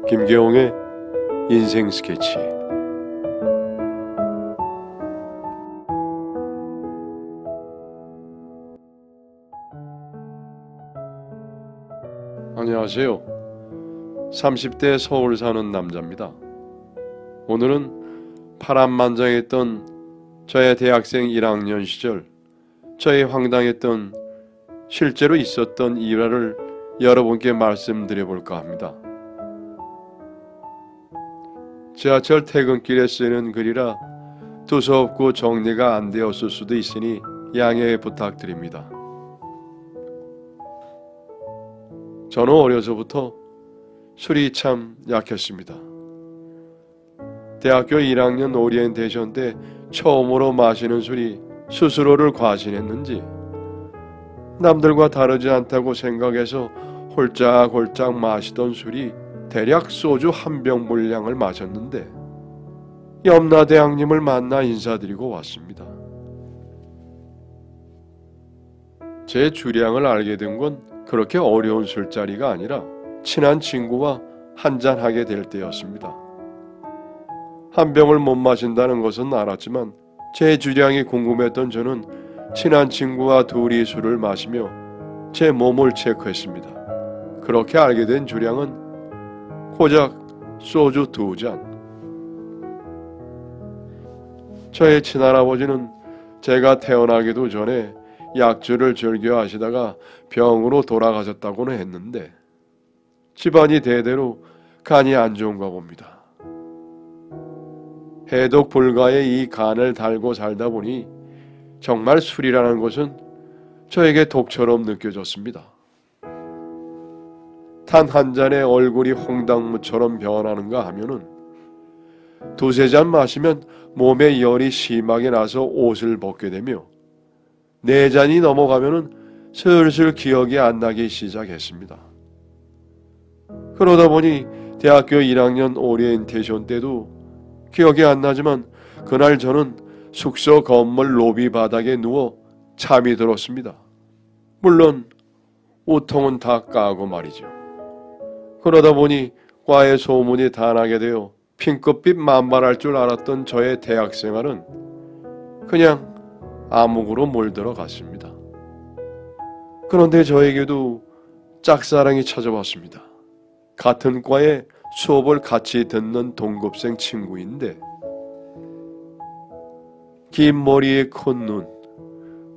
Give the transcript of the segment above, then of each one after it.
김계홍의 인생 스케치. 안녕하세요. 30대 서울 사는 남자입니다. 오늘은 파란만장했던 저의 대학생 1학년 시절, 저의 황당했던 실제로 있었던 일화를 여러분께 말씀드려볼까 합니다. 지하철 퇴근길에 쓰는 글이라 두서없고 정리가 안 되었을 수도 있으니 양해 부탁드립니다. 저는 어려서부터 술이 참 약했습니다. 대학교 1학년 오리엔테이션 때 처음으로 마시는 술이 스스로를 과신했는지 남들과 다르지 않다고 생각해서 홀짝홀짝 마시던 술이 대략 소주 한 병 분량을 마셨는데 염라대왕님을 만나 인사드리고 왔습니다. 제 주량을 알게 된 건 그렇게 어려운 술자리가 아니라 친한 친구와 한잔하게 될 때였습니다. 한 병을 못 마신다는 것은 알았지만 제 주량이 궁금했던 저는 친한 친구와 둘이 술을 마시며 제 몸을 체크했습니다. 그렇게 알게 된 주량은 고작 소주 2잔. 저의 친할아버지는 제가 태어나기도 전에 약주를 즐겨 하시다가 병으로 돌아가셨다고는 했는데 집안이 대대로 간이 안 좋은가 봅니다. 해독 불가의 이 간을 달고 살다 보니 정말 술이라는 것은 저에게 독처럼 느껴졌습니다. 단 한 잔에 얼굴이 홍당무처럼 변하는가 하면은 두세 잔 마시면 몸에 열이 심하게 나서 옷을 벗게 되며 네 잔이 넘어가면은 슬슬 기억이 안 나기 시작했습니다. 그러다 보니 대학교 1학년 오리엔테이션 때도 기억이 안 나지만 그날 저는 숙소 건물 로비 바닥에 누워 잠이 들었습니다. 물론 우통은 다 까고 말이죠. 그러다 보니 과의 소문이 다 나게 되어 핑크빛 만발할 줄 알았던 저의 대학 생활은 그냥 암흑으로 몰들어 갔습니다. 그런데 저에게도 짝사랑이 찾아왔습니다. 같은 과에 수업을 같이 듣는 동급생 친구인데 긴 머리에 큰 눈,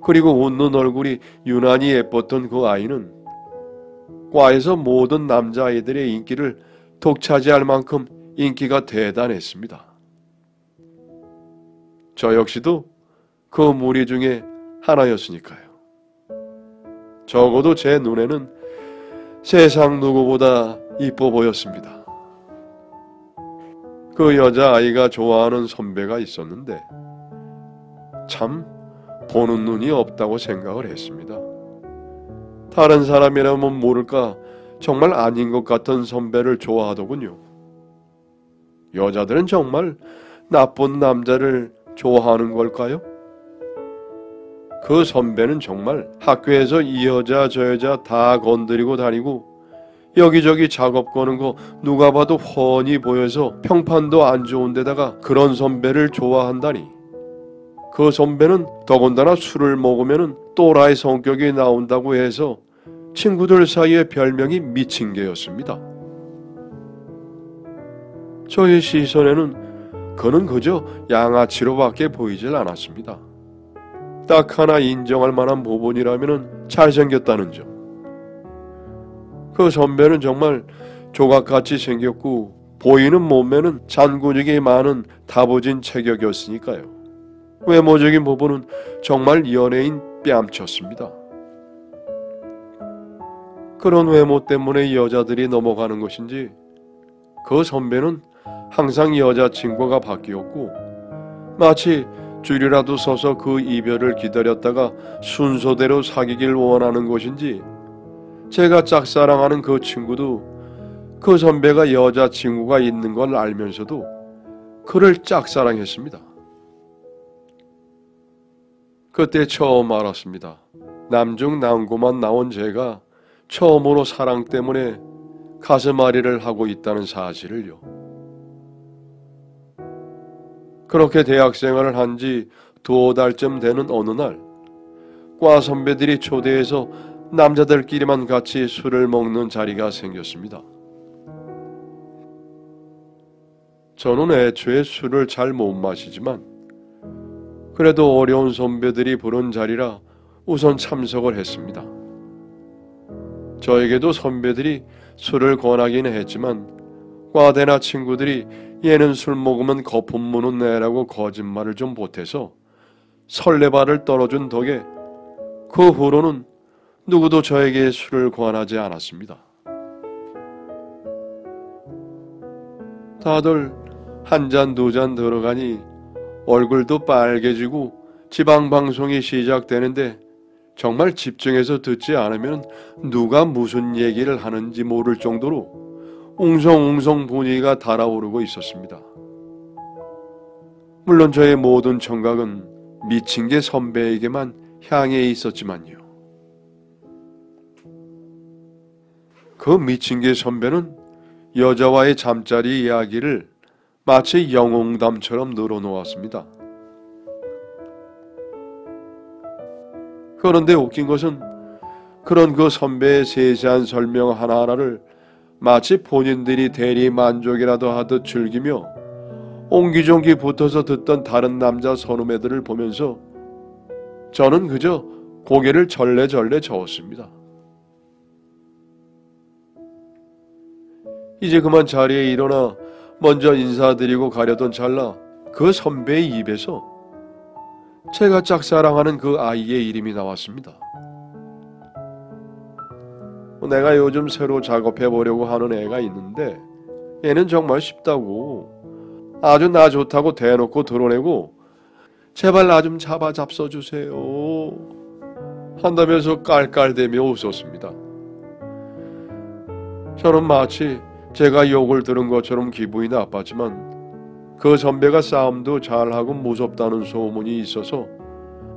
그리고 웃는 얼굴이 유난히 예뻤던 그 아이는 과에서 모든 남자아이들의 인기를 독차지할 만큼 인기가 대단했습니다. 저 역시도 그 무리 중에 하나였으니까요. 적어도 제 눈에는 세상 누구보다 이뻐 보였습니다. 그 여자아이가 좋아하는 선배가 있었는데 참 보는 눈이 없다고 생각을 했습니다. 다른 사람이라면 모를까 정말 아닌 것 같은 선배를 좋아하더군요. 여자들은 정말 나쁜 남자를 좋아하는 걸까요? 그 선배는 정말 학교에서 이 여자 저 여자 다 건드리고 다니고 여기저기 작업 거는 거 누가 봐도 훤히 보여서 평판도 안 좋은 데다가 그런 선배를 좋아한다니. 그 선배는 더군다나 술을 먹으면 또라이 성격이 나온다고 해서 친구들 사이에 별명이 미친 개였습니다. 저의 시선에는 그는 그저 양아치로밖에 보이질 않았습니다. 딱 하나 인정할 만한 부분이라면 잘생겼다는 점. 그 선배는 정말 조각같이 생겼고 보이는 몸매는 잔근육이 많은 다부진 체격이었으니까요. 외모적인 부분은 정말 연예인 뺨쳤습니다. 그런 외모 때문에 여자들이 넘어가는 것인지 그 선배는 항상 여자친구가 바뀌었고 마치 줄이라도 서서 그 이별을 기다렸다가 순서대로 사귀길 원하는 것인지 제가 짝사랑하는 그 친구도 그 선배가 여자친구가 있는 걸 알면서도 그를 짝사랑했습니다. 그때 처음 알았습니다. 남중 남고만 나온 제가 처음으로 사랑 때문에 가슴앓이를 하고 있다는 사실을요. 그렇게 대학생활을 한 지 2달쯤 되는 어느 날, 과 선배들이 초대해서 남자들끼리만 같이 술을 먹는 자리가 생겼습니다. 저는 애초에 술을 잘 못 마시지만 그래도 어려운 선배들이 부른 자리라 우선 참석을 했습니다. 저에게도 선배들이 술을 권하기는 했지만 과대나 친구들이 얘는 술 먹으면 거품 무는 애라고 거짓말을 좀 보태서 설레발을 떨어준 덕에 그 후로는 누구도 저에게 술을 권하지 않았습니다. 다들 한 잔, 2잔 들어가니 얼굴도 빨개지고 지방방송이 시작되는데 정말 집중해서 듣지 않으면 누가 무슨 얘기를 하는지 모를 정도로 웅성웅성 분위기가 달아오르고 있었습니다. 물론 저의 모든 청각은 미친 게 선배에게만 향해 있었지만요. 그 미친 게 선배는 여자와의 잠자리 이야기를 마치 영웅담처럼 늘어놓았습니다. 그런데 웃긴 것은 그런 그 선배의 세세한 설명 하나하나를 마치 본인들이 대리 만족이라도 하듯 즐기며 옹기종기 붙어서 듣던 다른 남자 선후배들을 보면서 저는 그저 고개를 절레절레 저었습니다. 이제 그만 자리에 일어나 먼저 인사드리고 가려던 찰나 그 선배의 입에서 제가 짝사랑하는 그 아이의 이름이 나왔습니다. 내가 요즘 새로 작업해보려고 하는 애가 있는데 얘는 정말 쉽다고 아주 나 좋다고 대놓고 드러내고 제발 나 좀 잡아 잡숴주세요 한다면서 깔깔대며 웃었습니다. 저는 마치 제가 욕을 들은 것처럼 기분이 나빴지만 그 선배가 싸움도 잘하고 무섭다는 소문이 있어서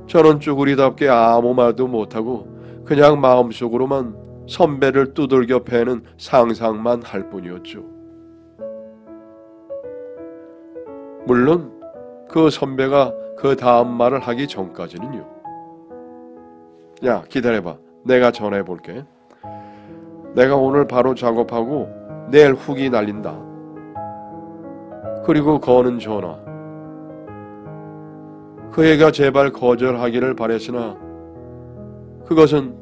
저는 쭈구리답게 아무 말도 못하고 그냥 마음속으로만 선배를 두들겨 패는 상상만 할 뿐이었죠. 물론 그 선배가 그 다음 말을 하기 전까지는요. 야, 기다려봐. 내가 전화해볼게. 내가 오늘 바로 작업하고 내일 후기 날린다. 그리고 거는 전화. 그 애가 제발 거절하기를 바랬으나 그것은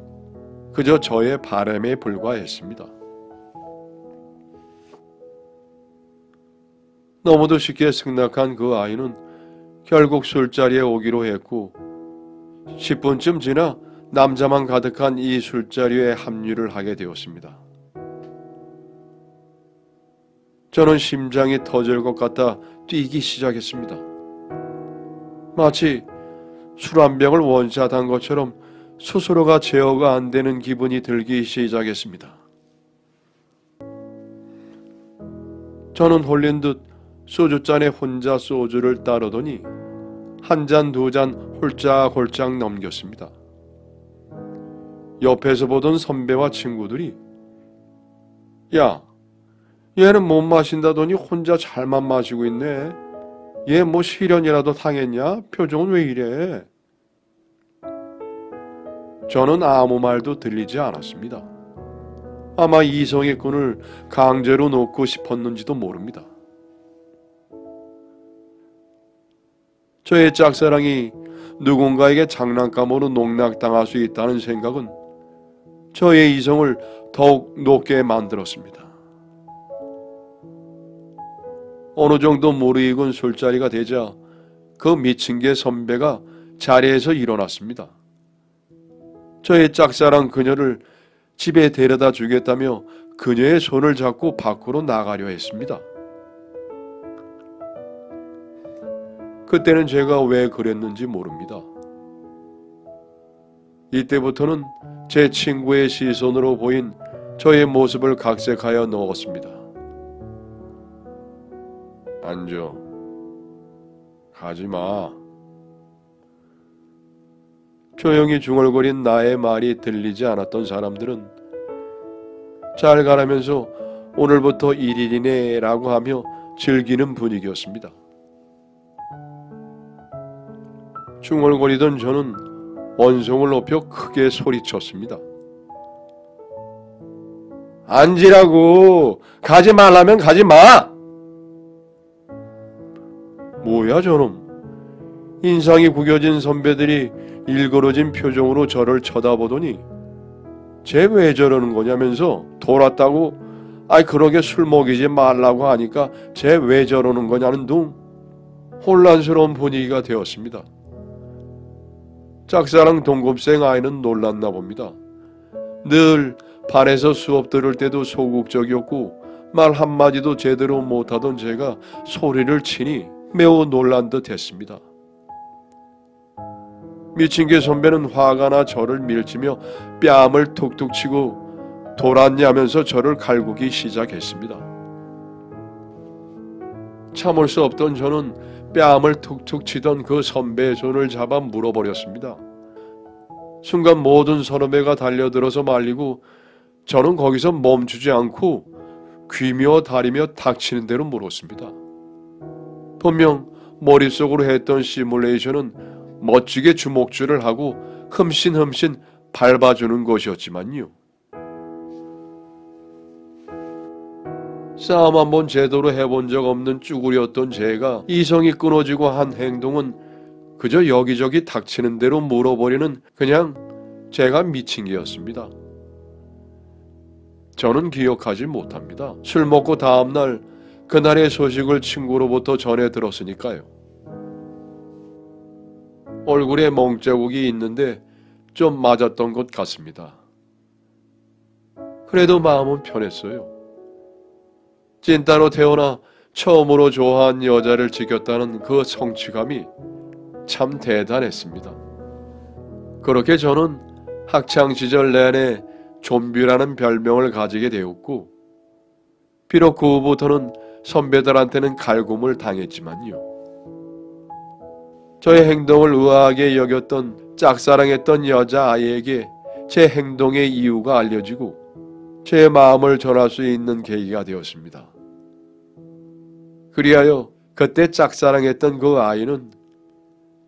그저 저의 바람에 불과했습니다. 너무도 쉽게 승낙한 그 아이는 결국 술자리에 오기로 했고 10분쯤 지나 남자만 가득한 이 술자리에 합류를 하게 되었습니다. 저는 심장이 터질 것 같아 뛰기 시작했습니다. 마치 술 한 병을 원샷한 것처럼 스스로가 제어가 안 되는 기분이 들기 시작했습니다. 저는 홀린 듯 소주잔에 혼자 소주를 따르더니 한 잔, 2잔 홀짝홀짝 넘겼습니다. 옆에서 보던 선배와 친구들이 야, 얘는 못 마신다더니 혼자 잘만 마시고 있네. 얘 뭐 실연이라도 당했냐? 표정은 왜 이래? 저는 아무 말도 들리지 않았습니다. 아마 이성의 끈을 강제로 놓고 싶었는지도 모릅니다. 저의 짝사랑이 누군가에게 장난감으로 농락당할 수 있다는 생각은 저의 이성을 더욱 높게 만들었습니다. 어느 정도 무르익은 술자리가 되자 그 미친 개 선배가 자리에서 일어났습니다. 저의 짝사랑 그녀를 집에 데려다 주겠다며 그녀의 손을 잡고 밖으로 나가려 했습니다. 그때는 제가 왜 그랬는지 모릅니다. 이때부터는 제 친구의 시선으로 보인 저의 모습을 각색하여 넣었습니다. 앉아. 가지마. 조용히 중얼거린 나의 말이 들리지 않았던 사람들은 잘 가라면서 오늘부터 1일이네 라고 하며 즐기는 분위기였습니다. 중얼거리던 저는 언성을 높여 크게 소리쳤습니다. 앉으라고! 가지 말라면 가지 마! 뭐야 저놈. 인상이 구겨진 선배들이 일그러진 표정으로 저를 쳐다보더니 쟤 왜 저러는 거냐면서 돌았다고 그러게 술 먹이지 말라고 하니까 쟤 왜 저러는 거냐는 둥 혼란스러운 분위기가 되었습니다. 짝사랑 동급생 아이는 놀랐나 봅니다. 늘 반에서 수업 들을 때도 소극적이었고 말 한마디도 제대로 못하던 제가 소리를 치니 매우 놀란 듯 했습니다. 미친개 선배는 화가 나 저를 밀치며 뺨을 툭툭 치고 돌았냐면서 저를 갈구기 시작했습니다. 참을 수 없던 저는 뺨을 툭툭 치던 그 선배의 손을 잡아 물어버렸습니다. 순간 모든 선후배가 달려들어서 말리고 저는 거기서 멈추지 않고 귀며 다리며 닥치는 대로 물었습니다. 분명 머릿속으로 했던 시뮬레이션은 멋지게 주먹질을 하고 흠신흠신 밟아주는 것이었지만요. 싸움 한번 제대로 해본 적 없는 쭈구리였던 제가 이성이 끊어지고 한 행동은 그저 여기저기 닥치는 대로 물어버리는 그냥 제가 미친 게였습니다. 저는 기억하지 못합니다. 술 먹고 다음날 그날의 소식을 친구로부터 전해 들었으니까요. 얼굴에 멍자국이 있는데 좀 맞았던 것 같습니다. 그래도 마음은 편했어요. 찐따로 태어나 처음으로 좋아한 여자를 지켰다는 그 성취감이 참 대단했습니다. 그렇게 저는 학창시절 내내 좀비라는 별명을 가지게 되었고 비록 그 후부터는 선배들한테는 갈굼을 당했지만요. 저의 행동을 의아하게 여겼던 짝사랑했던 여자아이에게 제 행동의 이유가 알려지고 제 마음을 전할 수 있는 계기가 되었습니다. 그리하여 그때 짝사랑했던 그 아이는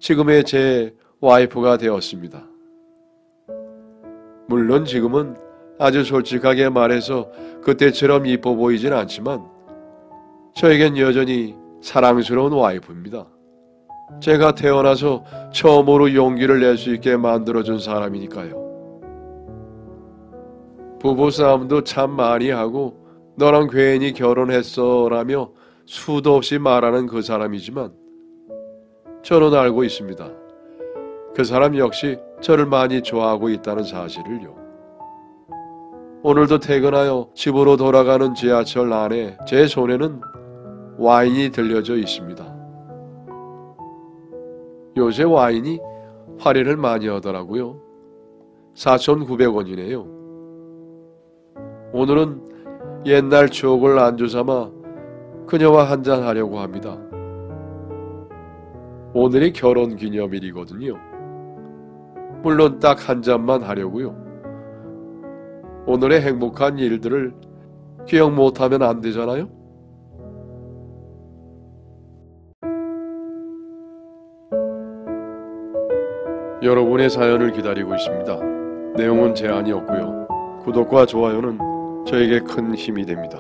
지금의 제 와이프가 되었습니다. 물론 지금은 아주 솔직하게 말해서 그때처럼 이뻐 보이진 않지만 저에겐 여전히 사랑스러운 와이프입니다. 제가 태어나서 처음으로 용기를 낼 수 있게 만들어준 사람이니까요. 부부싸움도 참 많이 하고 너랑 괜히 결혼했어 라며 수도 없이 말하는 그 사람이지만 저는 알고 있습니다. 그 사람 역시 저를 많이 좋아하고 있다는 사실을요. 오늘도 퇴근하여 집으로 돌아가는 지하철 안에 제 손에는 와인이 들려져 있습니다. 요새 와인이 할인을 많이 하더라고요. 4,900원이네요. 오늘은 옛날 추억을 안주 삼아 그녀와 한잔 하려고 합니다. 오늘이 결혼기념일이거든요. 물론 딱 한 잔만 하려고요. 오늘의 행복한 일들을 기억 못하면 안 되잖아요? 여러분의 사연을 기다리고 있습니다. 내용은 제한이 없고요. 구독과 좋아요는 저에게 큰 힘이 됩니다.